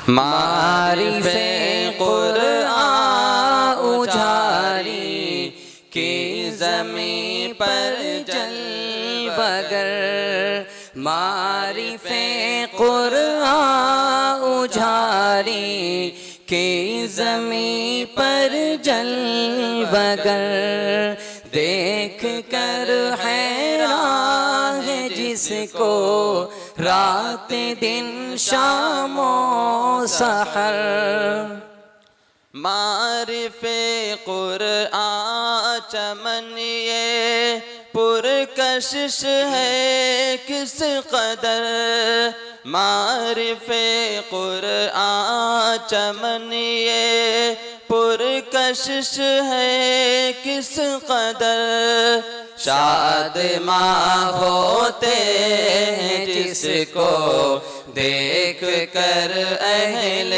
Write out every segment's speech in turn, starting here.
معارف قرآن اجاری کی زمین پر جلوگر، معارف قرآن اجاری کی زمین پر جلوگر، دیکھ کر حیران ہے جس کو رات دن شام و سحر۔ معارف قرآن چمن یہ پرکشش ہے کس قدر، معارف قرآن چمن یہ پرکشش ہے کس قدر، شاد ماں ہوتے ہیں جس کو دیکھ کر اہل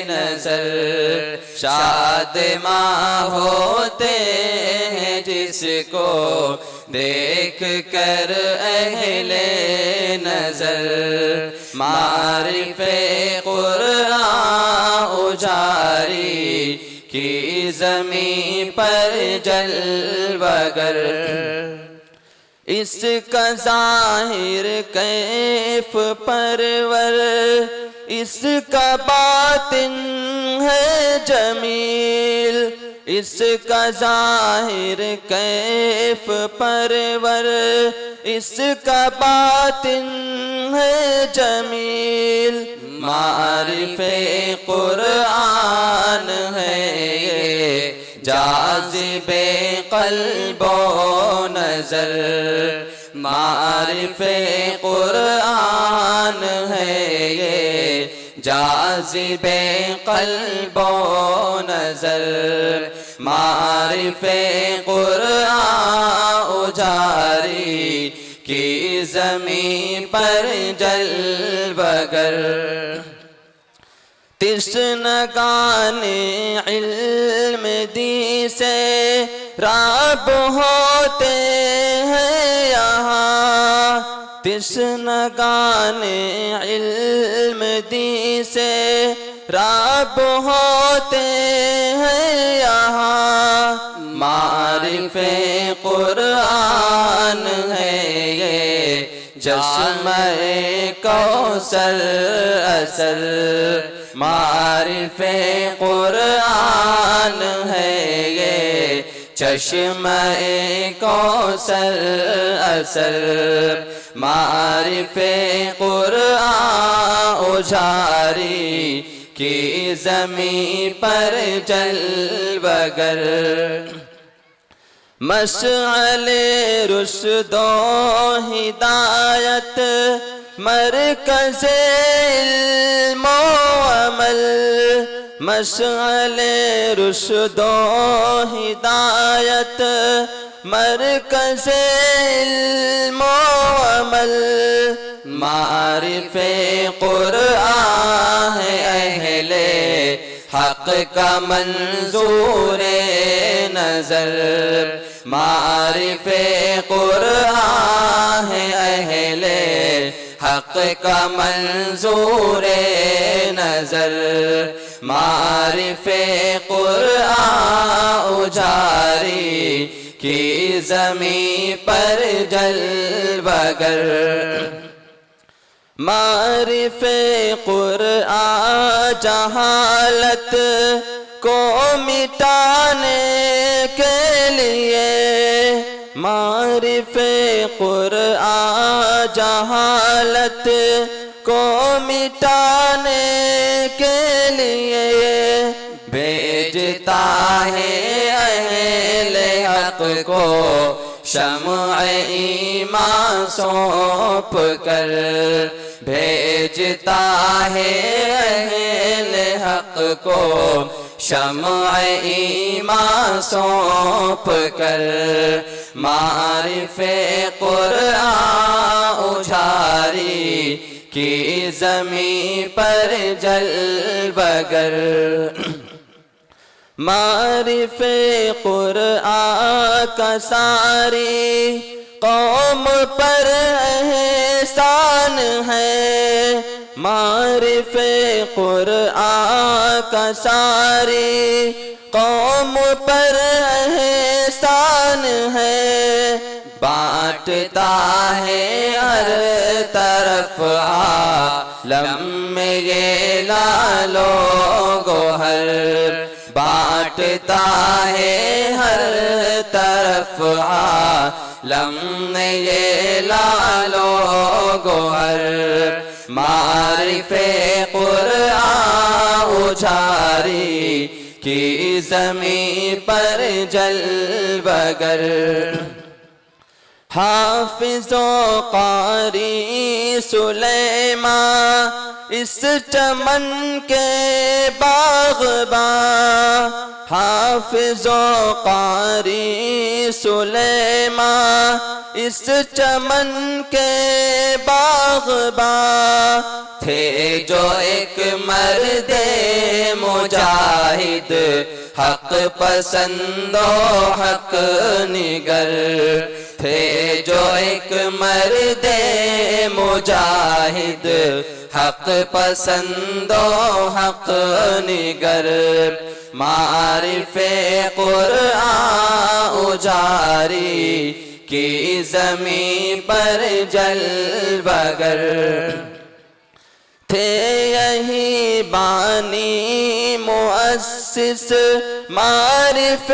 نظر، شاد ماں ہوتے ہیں جس کو دیکھ کر اہل نظر، معارف قرآن اجاری کی زمین پر جلوگر، اس کا ظاہر کیف پرور، اس کا باطن ہے جمیل، اس کا ظاہر کیف پرور، اس کا باطن ہے جمیل، معارف قرآن ہے یہ جاذب قلب و نظر، معارف قرآن ہے یہ جاذب قلب و نظر، معارف قرآن اجاری کی زمین پر جلوگر، تشنگان علم دی سے راب ہوتے ہیں یہاں، تشنگان علم دی سے راب ہوتے ہیں یہاں، معارف قرآن ہے یہ چشمہ کوثر اثر، معارف قرآن ہے یہ چشمہ کوثر اثر، معارف قرآن اجاری کی زمین پر جلوگر، مشعل رشد و ہدایت مرکز علم و عمل، مشعل رشد و ہدایت مرکز علم و عمل، معارف قرآن ہے اہل حق کا منظور نظر، معارف قرآن ہے اہل حق کا منظور نظر، معارف قرآن اجاری کی زمین پر جلوگر، معارف قرآن جہالت کو مٹانے کے لیے، معارف قرآن جہالت کو مٹانے کے لیے، بھیجتا ہے اہل حق کو شمع ایمان سونپ کر، بھیجتا ہے اہل حق کو شمع ایمان سونپ کر، معارف قرآن اجاری کی زمین پر جلوگر، معارف قرآن کا ساری قوم پر احسان ہے، معرف قرآن کا ساری قوم پر احسان ہے، بانٹتا ہے ہر طرف عالم میں یہ لال و گوہر، بانٹتا ہے ہر طرف عالم میں یہ لال و گوہر، معرف قرآن اجاری کی زمین پر جلوگر، حافظ و قاری سلیمان اس چمن کے باغباں، حافظ و قاری سلیمان اس چمن کے باغباں، تھے جو ایک مرد مجاہد حق پسند و حق نگر، تھے جو ایک مرد مجاہد حق پسند و حق نگر، معرف قرآن اجاری کی زمین پر جلوگر، تھے یہی بانی مؤسس معرف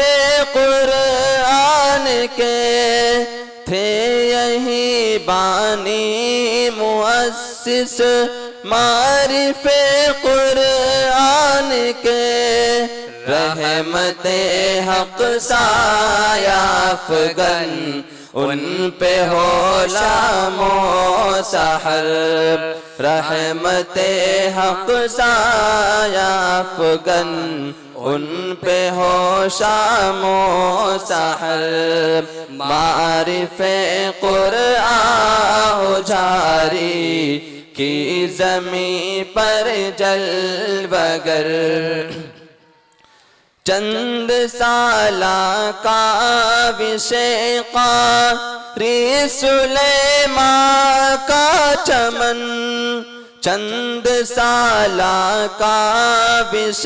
قرآن کے، تھے یہی بانی مؤسس معرف قرآن کے، رحمت حق سایہ افغن ان پہ ہو شام و سحر، رحمت حق سایہ افغن ان پہ ہو شام و سحر، معرف قرآن جاری کی زمین پر جلوگر، چند سالہ کاوش قاری سلیمان کا چمن، چند سالہ کاوش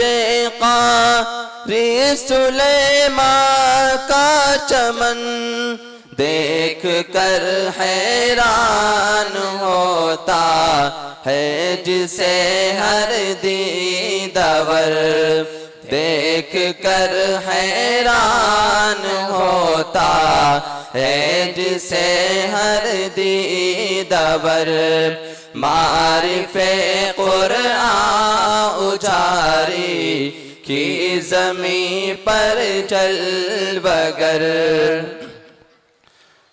قاری سلیمان کا چمن، دیکھ کر حیران ہوتا ہے جسے ہر دیدور، دیکھ کر حیران ہوتا ہے جسے ہر دیدور، معرف قرآن اجاری کی زمین پر جلوگر،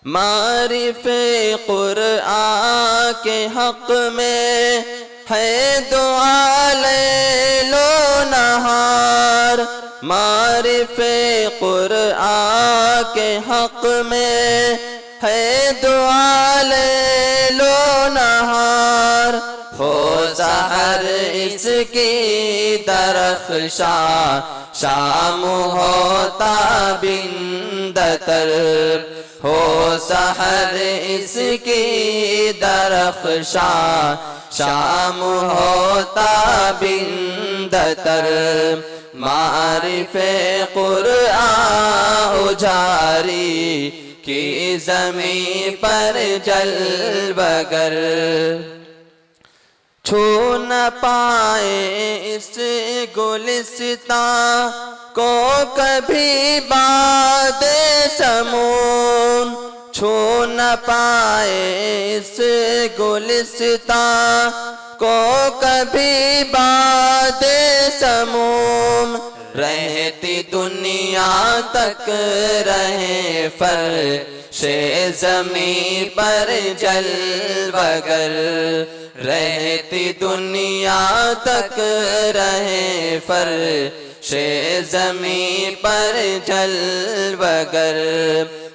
معرف قرآن کے حق میں ہے دعا لیل و نہار، معرف قرآن کے حق میں ہے دعا لیل و نہار، ہو سحر اس کی درخشاں شام ہوتا بندتر، ہو سحر اس کی درخشاں شام ہوتا بندتر، معرف قرآن جاری کی زمین پر جلوگر، چھو نہ پائے اس گلستان کو کبھی باد سمون، چھو نہ پائے اس گلستان کو کبھی باد سموم، رہتی دنیا تک رہے فرش زمین پر جلوگر، رہتی دنیا تک رہے فرش زمین پر جلوگر،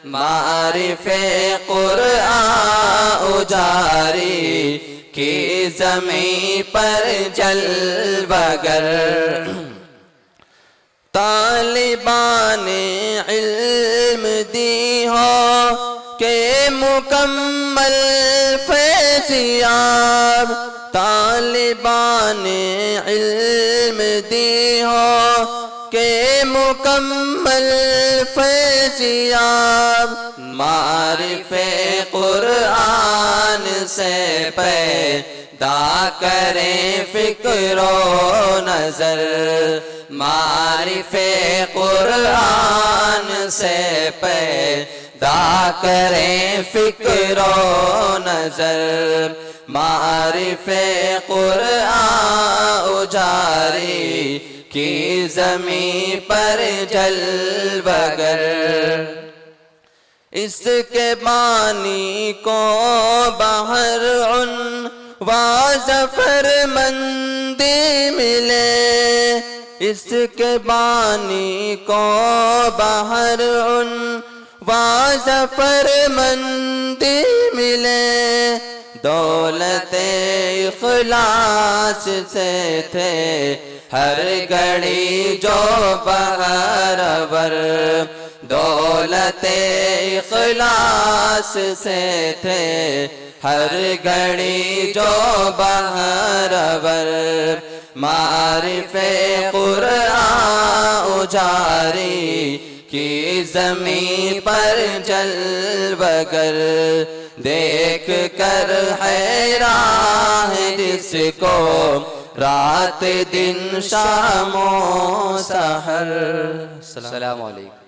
معرف قرآن اجاری کی زمین پر جلوگر، طالبان علم دی ہو کہ مکمل فیضیاب، طالبان علم دی ہو کہ مکمل فیضیاب، معرف قرآن سے پیدا کریں فکر و نظر، معرف قرآن سے پیدا کریں فکر و نظر، معرف قرآن اجاری کی زمین پر جلوگر، اس کے بانی کو بہر عنوان ظفر مندی ملے، اس کے بانی کو بہر عنوان ظفر مندی ملے، دولت اخلاص سے تھے ہر گھڑی جو بہرور، دولت اخلاص سے تھے ہر گھڑی جو بہرور، معرف قرآن اجاری کی زمین پر جلوگر، دیکھ کر حیران ہے جس کو رات دن شام و سحر۔ السلام علیکم۔